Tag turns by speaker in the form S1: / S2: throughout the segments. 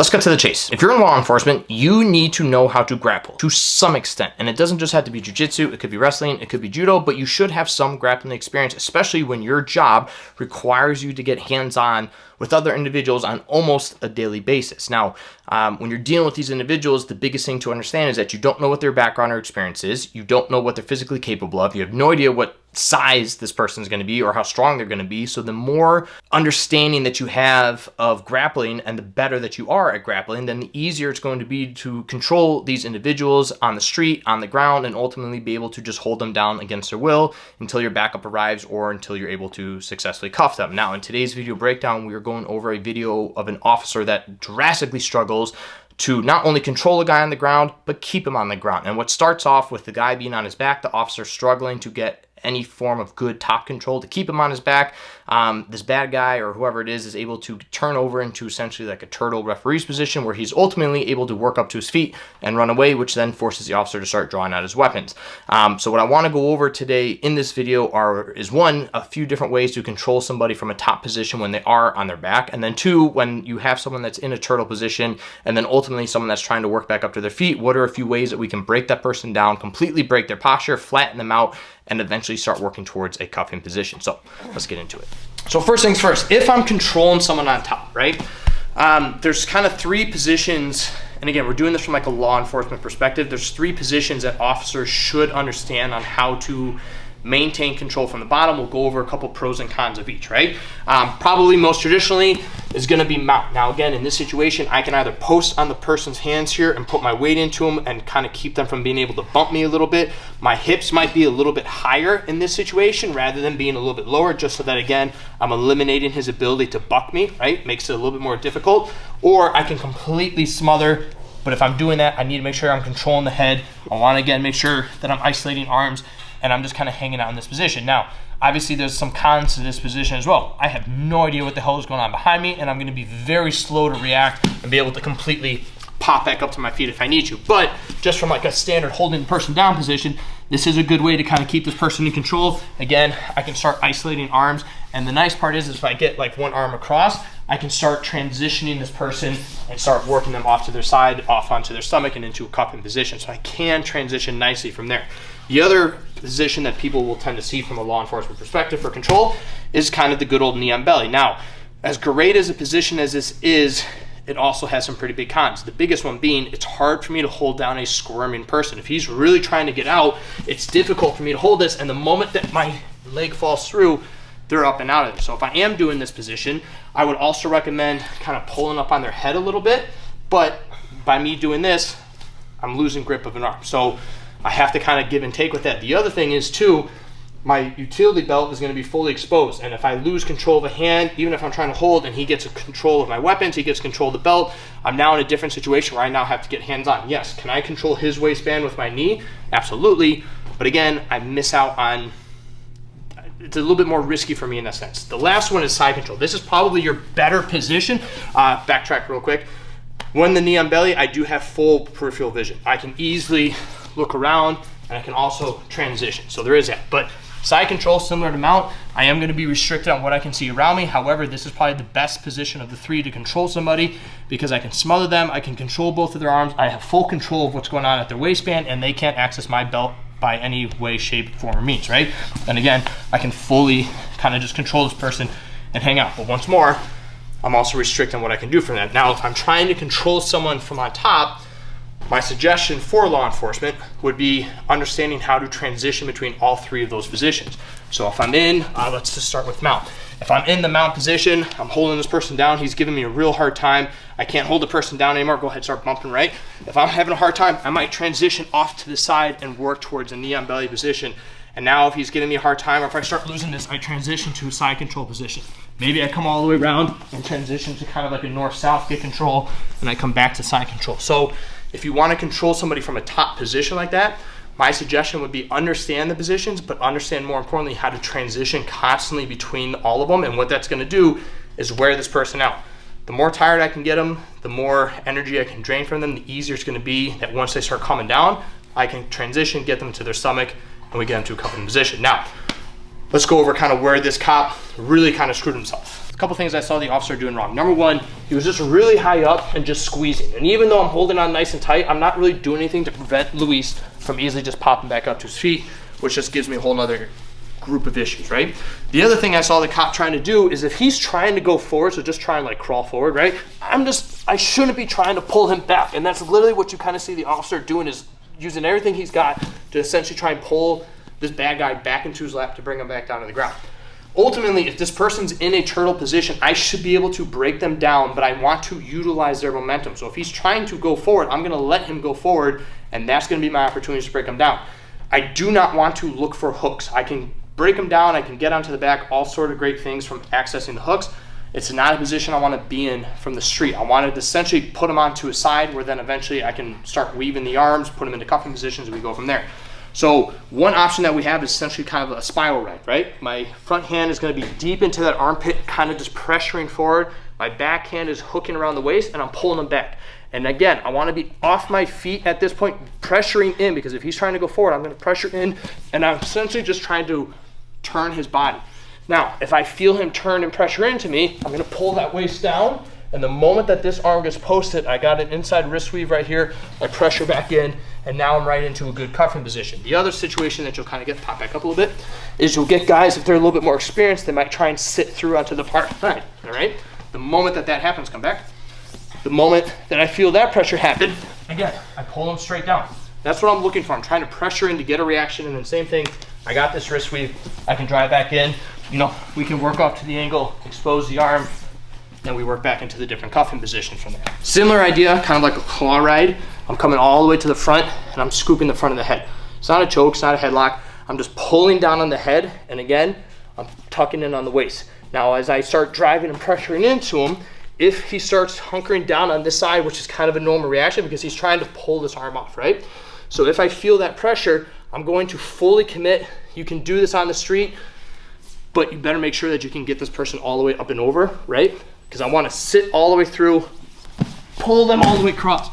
S1: Let's cut to the chase. If you're in law enforcement, you need to know how to grapple to some extent. And it doesn't just have to be jiu-jitsu, it could be wrestling, it could be judo, but you should have some grappling experience, especially when your job requires you to get hands-on with other individuals on almost a daily basis. Now, when you're dealing with these individuals, the biggest thing to understand is that you don't know what their background or experience is. You don't know what they're physically capable of. You have no idea what size this person is going to be or how strong they're going to be. So the more understanding that you have of grappling and the better that you are at grappling, then the easier it's going to be to control these individuals on the street, on the ground, and ultimately be able to just hold them down against their will until your backup arrives or until you're able to successfully cuff them. Now, in today's video breakdown, we are going over a video of an officer that drastically struggles to not only control a guy on the ground, but keep him on the ground. And what starts off with the guy being on his back, the officer struggling to get any form of good top control to keep him on his back. This bad guy or whoever it is able to turn over into essentially like a turtle referee's position where he's ultimately able to work up to his feet and run away, which then forces the officer to start drawing out his weapons. So what I want to go over today in this video is one, a few different ways to control somebody from a top position when they are on their back, and then two, when you have someone that's in a turtle position and then ultimately someone that's trying to work back up to their feet, what are a few ways that we can break that person down, completely break their posture, flatten them out, and eventually start working towards a cuffing position. So let's get into it. So first things first, if I'm controlling someone on top, right? There's kind of three positions, and again, we're doing this from like a law enforcement perspective. There's three positions that officers should understand on how to maintain control from the bottom. We'll go over a couple pros and cons of each, right? Probably most traditionally is gonna be mount. Now again, in this situation, I can either post on the person's hands here and put my weight into them and kind of keep them from being able to bump me a little bit. My hips might be a little bit higher in this situation rather than being a little bit lower, just so that again, I'm eliminating his ability to buck me, right? Makes it a little bit more difficult. Or I can completely smother, but if I'm doing that, I need to make sure I'm controlling the head. I wanna again, make sure that I'm isolating arms and I'm just kind of hanging out in this position. Now, obviously there's some cons to this position as well. I have no idea what the hell is going on behind me, and I'm gonna be very slow to react and be able to completely pop back up to my feet if I need to. But just from like a standard holding the person down position, this is a good way to kind of keep this person in control. Again, I can start isolating arms, and the nice part is if I get like one arm across, I can start transitioning this person and start working them off to their side, off onto their stomach, and into a cupping position. So I can transition nicely from there. The other position that people will tend to see from a law enforcement perspective for control is kind of the good old knee on belly. Now, as great as a position as this is, it also has some pretty big cons. The biggest one being, it's hard for me to hold down a squirming person. If he's really trying to get out, it's difficult for me to hold this, and the moment that my leg falls through, they're up and out of it. So if I am doing this position, I would also recommend kind of pulling up on their head a little bit, but by me doing this, I'm losing grip of an arm. So I have to kind of give and take with that. The other thing is too, my utility belt is going to be fully exposed, and if I lose control of a hand, even if I'm trying to hold and he gets control of my weapons, he gets control of the belt, I'm now in a different situation where I now have to get hands on. Yes, can I control his waistband with my knee? Absolutely, but again, I miss out on, it's a little bit more risky for me in that sense. The last one is side control. This is probably your better position. Backtrack real quick. When the knee on belly, I do have full peripheral vision. I can easily look around, and I can also transition. So there is that. But side control, similar to mount, I am gonna be restricted on what I can see around me. However, this is probably the best position of the three to control somebody because I can smother them, I can control both of their arms, I have full control of what's going on at their waistband, and they can't access my belt by any way, shape, form, or means, right? And again, I can fully kind of just control this person and hang out. But once more, I'm also restricted on what I can do from that. Now, if I'm trying to control someone from on top, my suggestion for law enforcement would be understanding how to transition between all three of those positions. So if I'm in, let's just start with mount. If I'm in the mount position, I'm holding this person down, he's giving me a real hard time, I can't hold the person down anymore, go ahead, start bumping, right? If I'm having a hard time, I might transition off to the side and work towards a knee on belly position. And now if he's giving me a hard time, or if I start losing this, I transition to a side control position. Maybe I come all the way around and transition to kind of like a north-south, get control, and I come back to side control. So if you want to control somebody from a top position like that, my suggestion would be understand the positions, but understand more importantly how to transition constantly between all of them. And what that's going to do is wear this person out. The more tired I can get them, the more energy I can drain from them, the easier it's going to be that once they start calming down, I can transition, get them to their stomach, and we get them to a cupping position. Now, let's go over kind of where this cop really kind of screwed himself. couple things I saw the officer doing wrong. Number one, he was just really high up and just squeezing. And even though I'm holding on nice and tight, I'm not really doing anything to prevent Luis from easily just popping back up to his feet, which just gives me a whole nother group of issues, right? The other thing I saw the cop trying to do is if he's trying to go forward, so just try and like crawl forward, right? I shouldn't be trying to pull him back. And that's literally what you kind of see the officer doing, is using everything he's got to essentially try and pull this bad guy back into his lap to bring him back down to the ground. Ultimately, if this person's in a turtle position, I should be able to break them down, but I want to utilize their momentum. So if he's trying to go forward, I'm going to let him go forward, and that's going to be my opportunity to break him down. I do not want to look for hooks. I can break him down, I can get onto the back, all sort of great things from accessing the hooks. It's not a position I want to be in from the street. I wanted to essentially put him onto a side where then eventually I can start weaving the arms, put him into cuffing positions, and we go from there. So one option that we have is essentially kind of a spiral ride, right? My front hand is going to be deep into that armpit, kind of just pressuring forward. My back hand is hooking around the waist, and I'm pulling him back. And again, I want to be off my feet at this point, pressuring in, because if he's trying to go forward, I'm going to pressure in, and I'm essentially just trying to turn his body. Now, if I feel him turn and pressure into me, I'm going to pull that waist down, and the moment that this arm gets posted, I got an inside wrist weave right here, I pressure back in, and now I'm right into a good cuffing position. The other situation that you'll kind of get, pop back up a little bit, is you'll get guys, if they're a little bit more experienced, they might try and sit through onto the far side, all right? The moment that that happens, come back. The moment that I feel that pressure happen, again, I pull them straight down. That's what I'm looking for. I'm trying to pressure in to get a reaction, and then same thing, I got this wrist weave, I can drive back in, you know, we can work off to the angle, expose the arm, then we work back into the different cuffing positions from there. Similar idea, kind of like a claw ride. I'm coming all the way to the front, and I'm scooping the front of the head. It's not a choke, it's not a headlock. I'm just pulling down on the head, and again, I'm tucking in on the waist. Now, as I start driving and pressuring into him, if he starts hunkering down on this side, which is kind of a normal reaction because he's trying to pull this arm off, right? So if I feel that pressure, I'm going to fully commit. You can do this on the street, but you better make sure that you can get this person all the way up and over, right? Because I want to sit all the way through, pull them all the way across.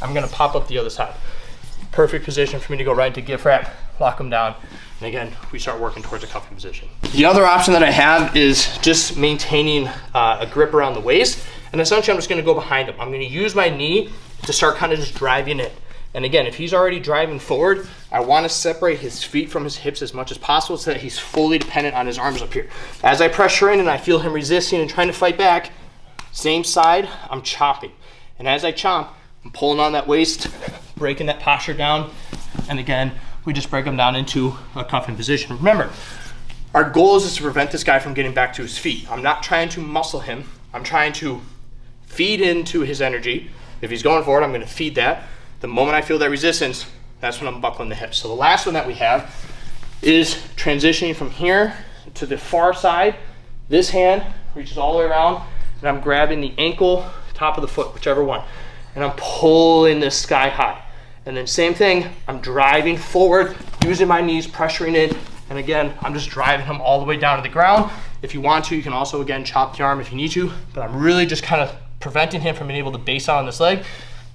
S1: I'm going to pop up the other side. Perfect position for me to go right into gift wrap, lock them down, and again, we start working towards a cuffing position. The other option that I have is just maintaining a grip around the waist, and essentially I'm just going to go behind him. I'm going to use my knee to start kind of just driving it. And again, if he's already driving forward, I want to separate his feet from his hips as much as possible so that he's fully dependent on his arms up here. As I pressure in and I feel him resisting and trying to fight back, same side, I'm chopping. And as I chomp, I'm pulling on that waist, breaking that posture down, and again, we just break him down into a cuffing position. Remember, our goal is to prevent this guy from getting back to his feet. I'm not trying to muscle him. I'm trying to feed into his energy. If he's going forward, I'm going to feed that. The moment I feel that resistance, that's when I'm buckling the hips. So the last one that we have is transitioning from here to the far side. This hand reaches all the way around, and I'm grabbing the ankle, top of the foot, whichever one, and I'm pulling this sky high. And then same thing, I'm driving forward, using my knees, pressuring in, and again, I'm just driving him all the way down to the ground. If you want to, you can also, again, chop the arm if you need to, but I'm really just kind of preventing him from being able to base out on this leg.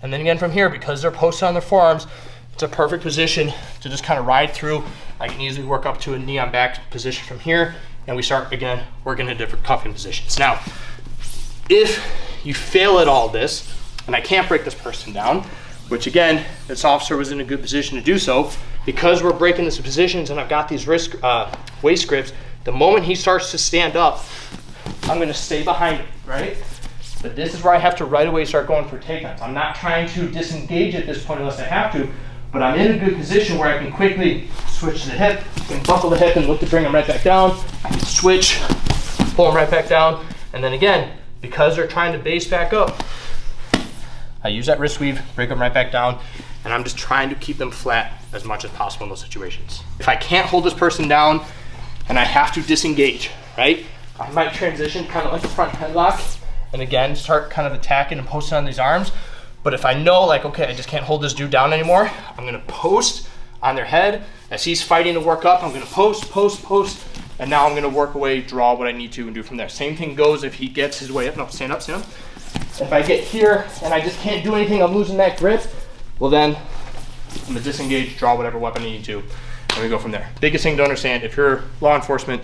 S1: And then again from here, because they're posted on their forearms, it's a perfect position to just kind of ride through. I can easily work up to a knee on back position from here, and we start, again, working in different cuffing positions. Now, if you fail at all this, and I can't break this person down, which again, this officer was in a good position to do so, because we're breaking these positions and I've got these waist grips, the moment he starts to stand up, I'm gonna stay behind him, right? But this is where I have to right away start going for takedowns. I'm not trying to disengage at this point unless I have to, but I'm in a good position where I can quickly switch to the hip, I can buckle the hip and look to bring him right back down. I can switch, pull him right back down, and then again, because they're trying to base back up, I use that wrist weave, break them right back down, and I'm just trying to keep them flat as much as possible in those situations. If I can't hold this person down and I have to disengage, right? I might transition kind of like a front headlock, and again, start kind of attacking and posting on these arms. But if I know, like, okay, I just can't hold this dude down anymore, I'm gonna post on their head. As he's fighting to work up, I'm gonna post, and now I'm gonna work away, draw what I need to, and do from there. Same thing goes if he gets his way up. No, stand up, stand up. If I get here and I just can't do anything, I'm losing that grip, well then, I'm gonna disengage, draw whatever weapon I need to, and we go from there. Biggest thing to understand, if you're law enforcement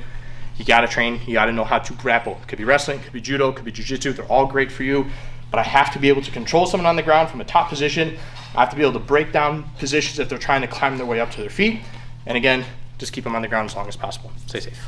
S1: you gotta train, you gotta know how to grapple. It could be wrestling, it could be judo, it could be jiu-jitsu, they're all great for you, but I have to be able to control someone on the ground from a top position. I have to be able to break down positions if they're trying to climb their way up to their feet. And again, just keep them on the ground as long as possible. Stay safe.